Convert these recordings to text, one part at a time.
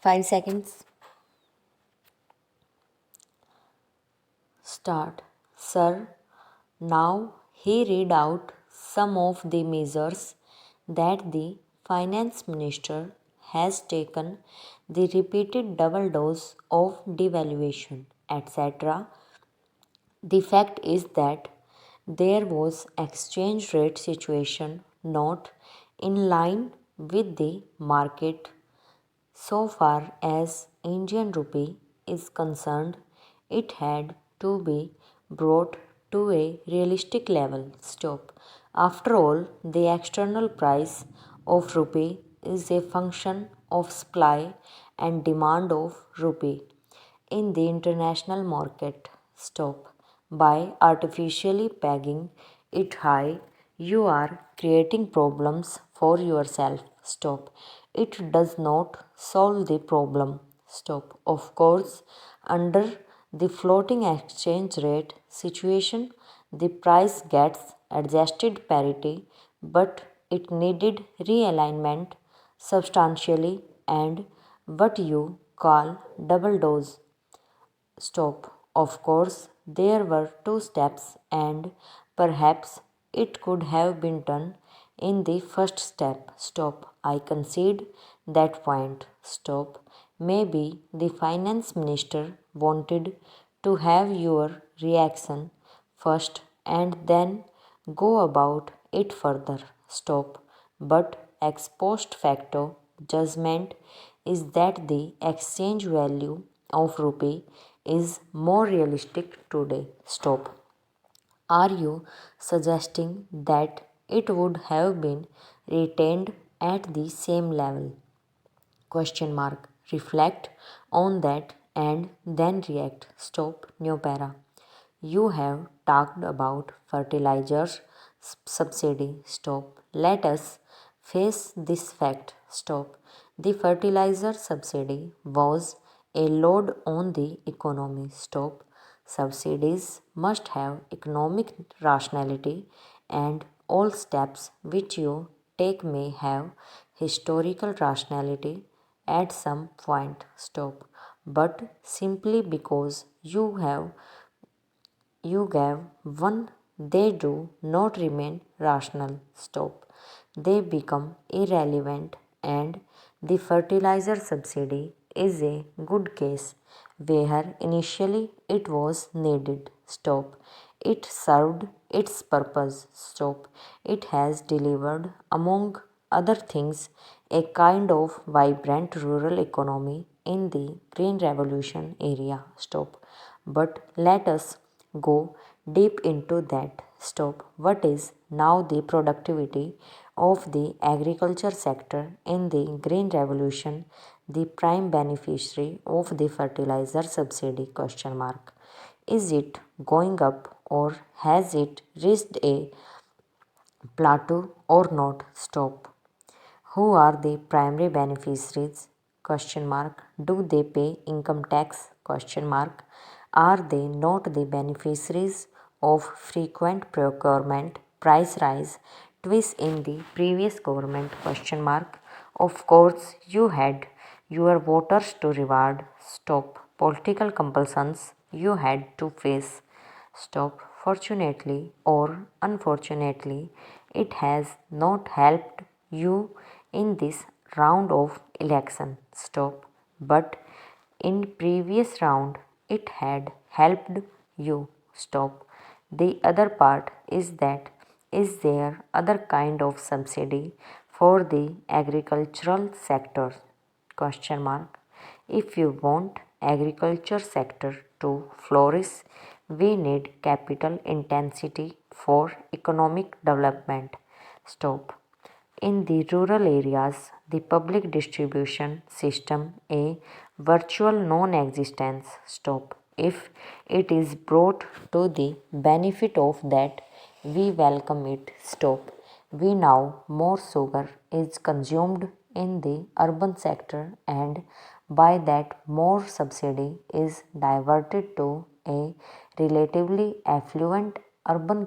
5 seconds. Start. Sir, now he read out some of the measures that the finance minister has taken, the repeated double dose of devaluation, etc. The fact is that there was exchange rate situation not in line with the market. So far as Indian rupee is concerned, it had to be brought to a realistic level. Stop. After all, the external price of rupee is a function of supply and demand of rupee in the international market. Stop. By artificially pegging it high, you are creating problems for yourself. Stop. It does not solve the problem. Stop. Of course, under the floating exchange rate situation, the price gets adjusted parity, but it needed realignment substantially and what you call double dose. Stop. Of course, there were two steps, and perhaps it could have been done in the first step. Stop. I concede that point. Stop. Maybe the finance minister wanted to have your reaction first and then go about it further. Stop. But ex post facto judgment is that the exchange value of rupee is more realistic today. Stop. Are you suggesting that it would have been retained at the same level? Question mark. Reflect on that and then react. Stop. New para. You have talked about fertilizers subsidy. Stop. Let us face this fact. Stop. The fertilizer subsidy was a load on the economy. Stop. Subsidies must have economic rationality, and all steps which you take may have historical rationality at some point. Stop. But simply because you gave one, they do not remain rational. Stop. They become irrelevant, and the fertilizer subsidy is a good case where initially it was needed. Stop. It served its purpose. Stop. It has delivered, among other things, a kind of vibrant rural economy in the Green Revolution area. Stop. But let us go deep into that. Stop. What is now the productivity of the agriculture sector in the Green Revolution, the prime beneficiary of the fertilizer subsidy? Question mark. Is it going up or has it reached a plateau or not? Stop. Who are the primary beneficiaries? Question mark. Do they pay income tax? Question mark. Are they not the beneficiaries of frequent procurement price rise twice in the previous government? Question mark. Of course, you had your voters to reward. Stop. Political compulsions you had to face. Stop. Fortunately or unfortunately, it has not helped you in this round of election. Stop. But in previous round it had helped you. Stop. The other part is that is there other kind of subsidy for the agricultural sector? Question mark. If you want agriculture sector to flourish, we need capital intensity for economic development. Stop. In the rural areas, the public distribution system a virtual non-existence. Stop. If it is brought to the benefit of that, we welcome it. Stop. We know more sugar is consumed in the urban sector, and by that more subsidy is diverted to a relatively affluent urban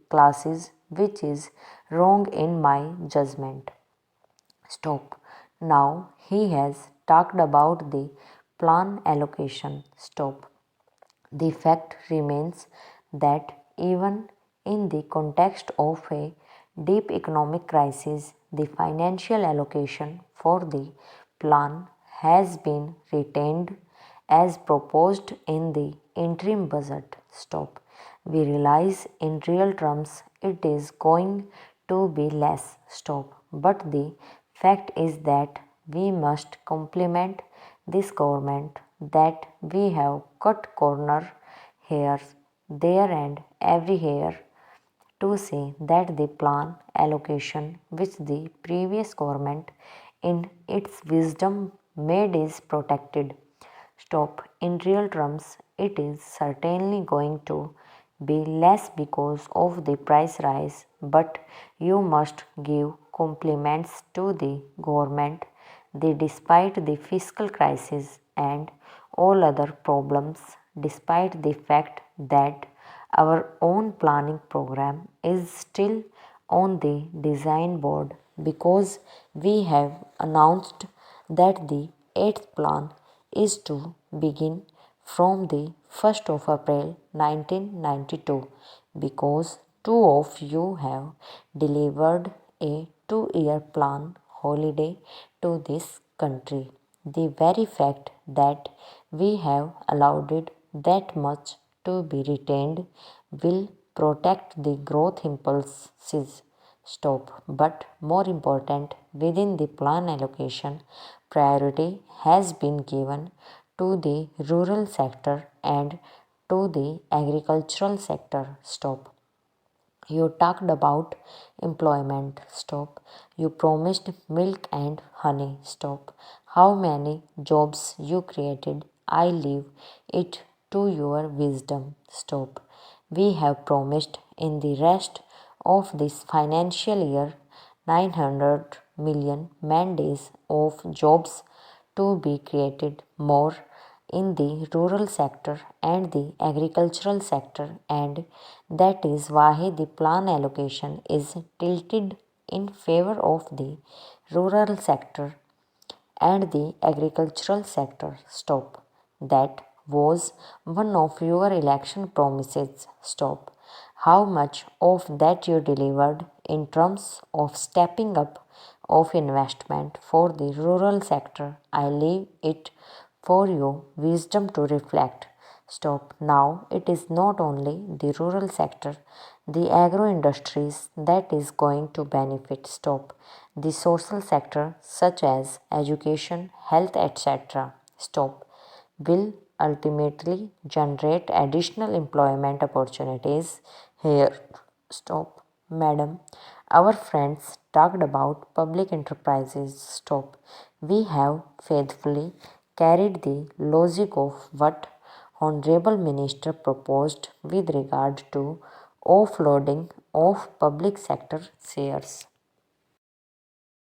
classes, which is wrong in my judgment. Stop. Now he has talked about the plan allocation. Stop. The fact remains that even in the context of a deep economic crisis, the financial allocation for the plan has been retained as proposed in the interim budget. Stop. We realize in real terms it is going to be less. Stop. But the fact is that we must compliment this government that we have cut corner here, there, and everywhere to say that the plan allocation which the previous government in its wisdom made is protected. Stop. In real terms, it is certainly going to be less because of the price rise, but you must give compliments to the government that despite the fiscal crisis and all other problems, despite the fact that our own planning program is still on the design board because we have announced that the 8th plan is to begin from the 1st of April 1992 because two of you have delivered a 2-year plan holiday to this country. The very fact that we have allowed it that much to be retained will protect the growth impulses. Stop. But more important, within the plan allocation, priority has been given to the rural sector and to the agricultural sector. Stop. You talked about employment. Stop. You promised milk and honey. Stop. How many jobs you created, I leave it to your wisdom. Stop. We have promised in the rest of this financial year 900 million man days of jobs to be created more in the rural sector and the agricultural sector, and that is why the plan allocation is tilted in favor of the rural sector and the agricultural sector. Stop. That was one of your election promises. Stop. How much of that you delivered in terms of stepping up of investment for the rural sector? I leave it for your wisdom to reflect. Stop. Now it is not only the rural sector, the agro industries that is going to benefit. Stop. The social sector such as education, health, etc. Stop. Will ultimately generate additional employment opportunities here. Stop. Madam, our friends talked about public enterprises. Stop. We have faithfully carried the logic of what Honorable Minister proposed with regard to offloading of public sector shares.